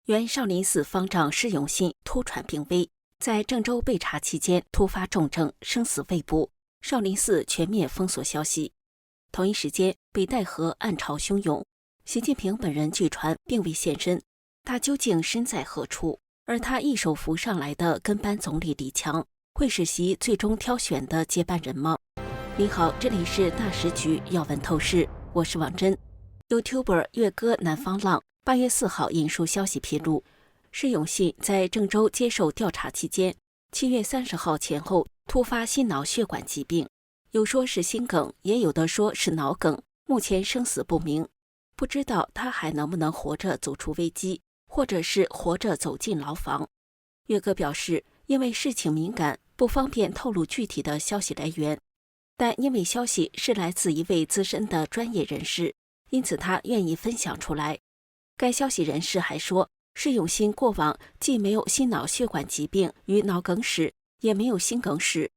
原少林寺方丈释永信突传病危，在郑州被查期间突发重症，生死未卜，少林寺全面封锁消息。同一时间，北戴河暗潮汹涌，习近平本人据传并未现身，他究竟身在何处？而他一手扶上来的跟班总理李强，会是习最终挑选的接班人吗？你好，这里是大时局要闻透视，我是王真。YouTuber 粤歌南方浪8月4号引述消息披露，释永信在郑州接受调查期间，7月30号前后突发心脑血管疾病，有说是心梗，也有的说是脑梗，目前生死不明，不知道他还能不能活着走出危机，或者是活着走进牢房。粤歌表示，因为事情敏感，不方便透露具体的消息来源，但因为消息是来自一位资深的专业人士，因此他愿意分享出来。该消息人士还说，释永信过往既没有心脑血管疾病与脑梗史，也没有心梗史。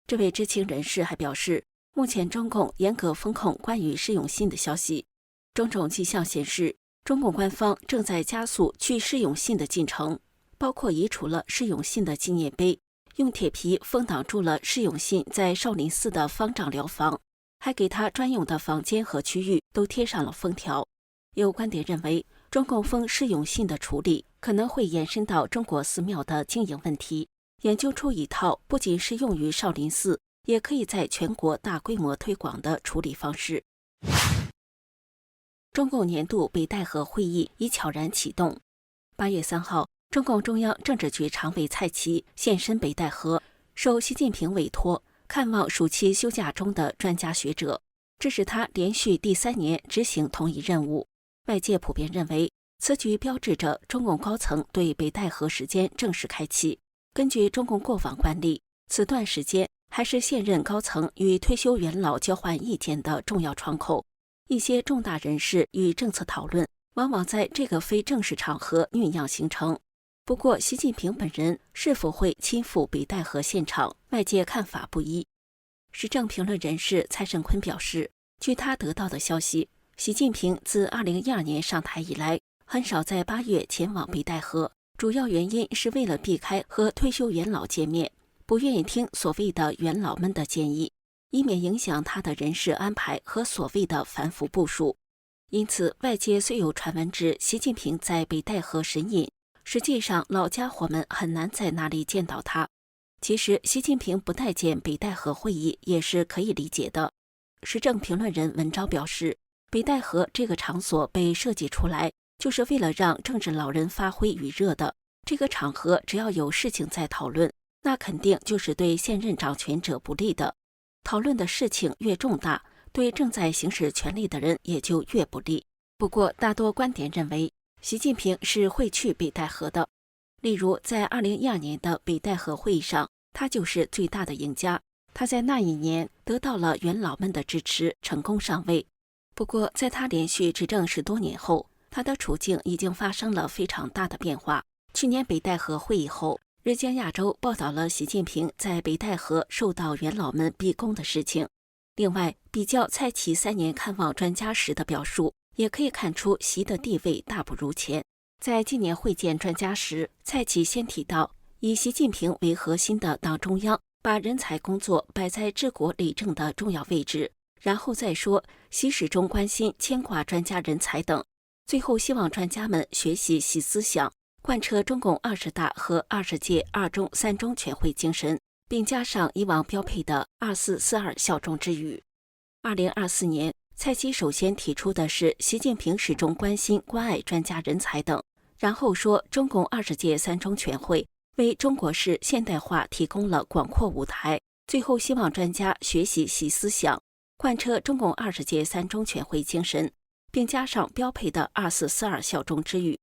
这位知情人士还表示，目前中共严格封控关于释永信的消息，种种迹象显示，中共官方正在加速去释永信的进程，包括移除了释永信的纪念碑，用铁皮封挡住了释永信在少林寺的方丈疗房，还给他专用的房间和区域都贴上了封条。有观点认为，中共封释永信的处理可能会延伸到中国寺庙的经营问题，研究出一套不仅适用于少林寺，也可以在全国大规模推广的处理方式。中共年度北戴河会议已悄然启动。8月3号，中共中央政治局常委蔡奇现身北戴河，受习近平委托看望暑期休假中的专家学者，这是他连续第3年执行同一任务。外界普遍认为，此举标志着中共高层对北戴河时间正式开启。根据中共过往惯例，此段时间还是现任高层与退休元老交换意见的重要窗口，一些重大人事与政策讨论往往在这个非正式场合酝酿形成。不过，习近平本人是否会亲赴北戴河现场，外界看法不一。时政评论人士蔡胜坤表示，据他得到的消息，习近平自2012年上台以来，很少在8月前往北戴河，主要原因是为了避开和退休元老见面，不愿意听所谓的元老们的建议，以免影响他的人事安排和所谓的反腐部署。因此，外界虽有传闻指习近平在北戴河神隐，实际上老家伙们很难在那里见到他。其实，习近平不待见北戴河会议也是可以理解的。时政评论人文昭表示，北戴河这个场所被设计出来，就是为了让政治老人发挥余热的。这个场合只要有事情在讨论，那肯定就是对现任掌权者不利的。讨论的事情越重大，对正在行使权力的人也就越不利。不过，大多观点认为，习近平是会去北戴河的。例如，在2012年的北戴河会议上，他就是最大的赢家。他在那一年得到了元老们的支持，成功上位。不过，在他连续执政10多年后，他的处境已经发生了非常大的变化。去年北戴河会议后，日经亚洲报道了习近平在北戴河受到元老们逼宫的事情。另外，比较蔡奇3年看望专家时的表述，也可以看出习的地位大不如前。在今年会见专家时，蔡奇先提到，以习近平为核心的党中央把人才工作摆在治国理政的重要位置，然后再说习始终关心牵挂专家人才等，最后希望专家们学习习思想，贯彻中共20大和20届2中3中全会精神，并加上以往标配的2442效忠之语。2024年，蔡奇首先提出的是习近平始终关心关爱专家人才等，然后说中共20届3中全会为中国式现代化提供了广阔舞台，最后希望专家学习习思想，贯彻中共20届3中全会精神，并加上标配的2442效忠之语。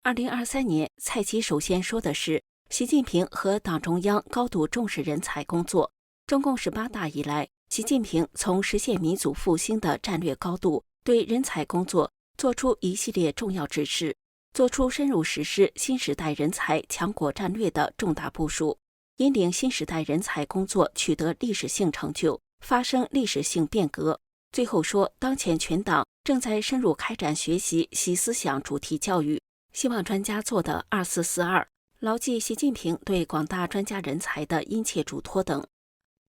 2023年，蔡奇首先说的是习近平和党中央高度重视人才工作。中共18大以来，习近平从实现民族复兴的战略高度，对人才工作作出一系列重要指示，做出深入实施新时代人才强国战略的重大部署，引领新时代人才工作取得历史性成就，发生历史性变革。最后说，当前全党正在深入开展学习习思想主题教育，希望专家做的2442，牢记习近平对广大专家人才的殷切嘱托等。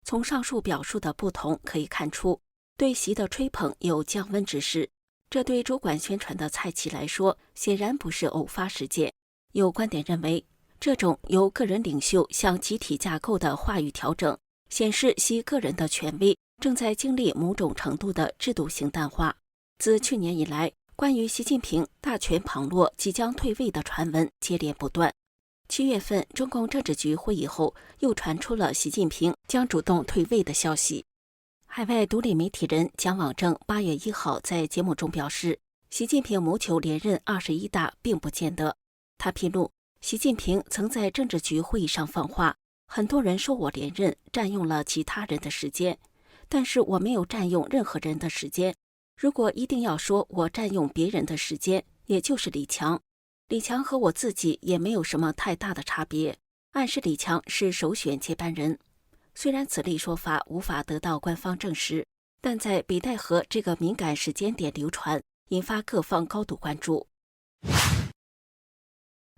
从上述表述的不同可以看出，对习的吹捧有降温之势。这对主管宣传的蔡奇来说，显然不是偶发事件。有观点认为，这种由个人领袖向集体架构的话语调整，显示习个人的权威正在经历某种程度的制度性淡化。自去年以来，关于习近平大权旁落即将退位的传闻接连不断。7月份中共政治局会议后，又传出了习近平将主动退位的消息。海外独立媒体人蒋网正8月1号在节目中表示，习近平谋求连任21大并不见得。他披露，习近平曾在政治局会议上放话，很多人说我连任占用了其他人的时间，但是我没有占用任何人的时间。如果一定要说我占用别人的时间，也就是李强。李强和我自己也没有什么太大的差别，暗示李强是首选接班人。虽然此类说法无法得到官方证实，但在北戴河这个敏感时间点流传，引发各方高度关注。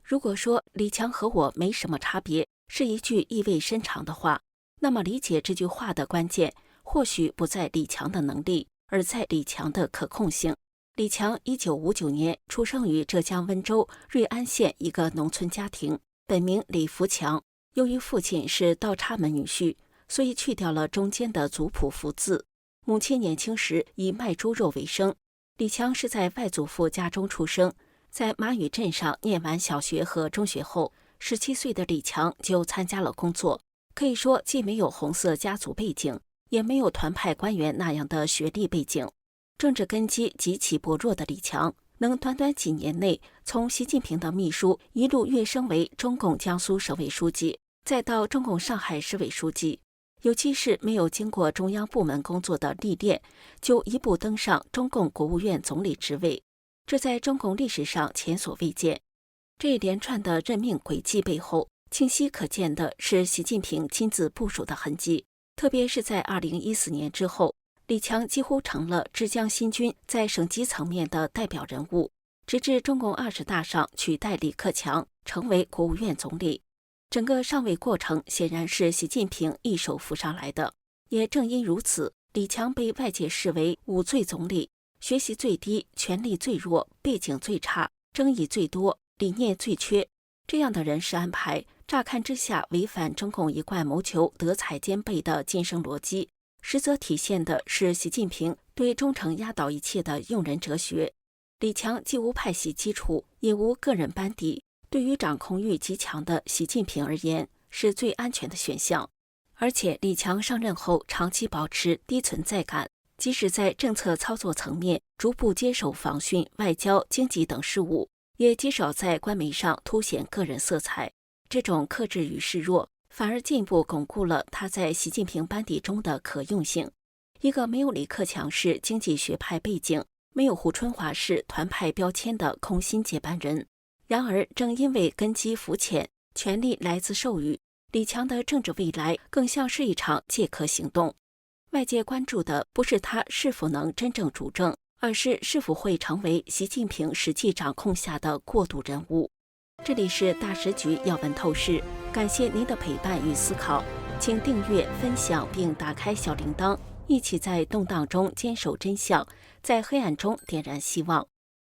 如果说李强和我没什么差别是一句意味深长的话，那么理解这句话的关键或许不在李强的能力，而在李强的可控性。李强1959年出生于浙江温州瑞安县一个农村家庭，本名李福强。由于父亲是倒插门女婿，所以去掉了中间的族谱福字。母亲年轻时以卖猪肉为生。李强是在外祖父家中出生，在马屿镇上念完小学和中学后，17岁的李强就参加了工作。可以说既没有红色家族背景，也没有团派官员那样的学历背景。政治根基极其薄弱的李强，能短短几年内从习近平的秘书一路跃升为中共江苏省委书记，再到中共上海市委书记，尤其是没有经过中央部门工作的历练，就一步登上中共国务院总理职位，这在中共历史上前所未见。这一连串的任命轨迹背后，清晰可见的是习近平亲自部署的痕迹。特别是在2014年之后，李强几乎成了浙江新军在省级层面的代表人物，直至中共20大上取代李克强成为国务院总理。整个上位过程显然是习近平一手扶上来的。也正因如此，李强被外界视为五最总理，学习最低，权力最弱，背景最差，争议最多，理念最缺。这样的人事安排，乍看之下违反中共一贯谋求德才兼备的晋升逻辑，实则体现的是习近平对忠诚压倒一切的用人哲学。李强既无派系基础，也无个人班底，对于掌控欲极强的习近平而言，是最安全的选项。而且李强上任后长期保持低存在感，即使在政策操作层面逐步接手访讯、外交、经济等事务，也极少在官媒上凸显个人色彩。这种克制与示弱，反而进一步巩固了他在习近平班底中的可用性。一个没有李克强式经济学派背景，没有胡春华式团派标签的空心接班人。然而正因为根基肤浅，权力来自授予，李强的政治未来更像是一场借壳行动。外界关注的不是他是否能真正主政，而是是否会成为习近平实际掌控下的过渡人物。这里是大时局要闻透视，感谢您的陪伴与思考，请订阅、分享并打开小铃铛，一起在动荡中坚守真相，在黑暗中点燃希望。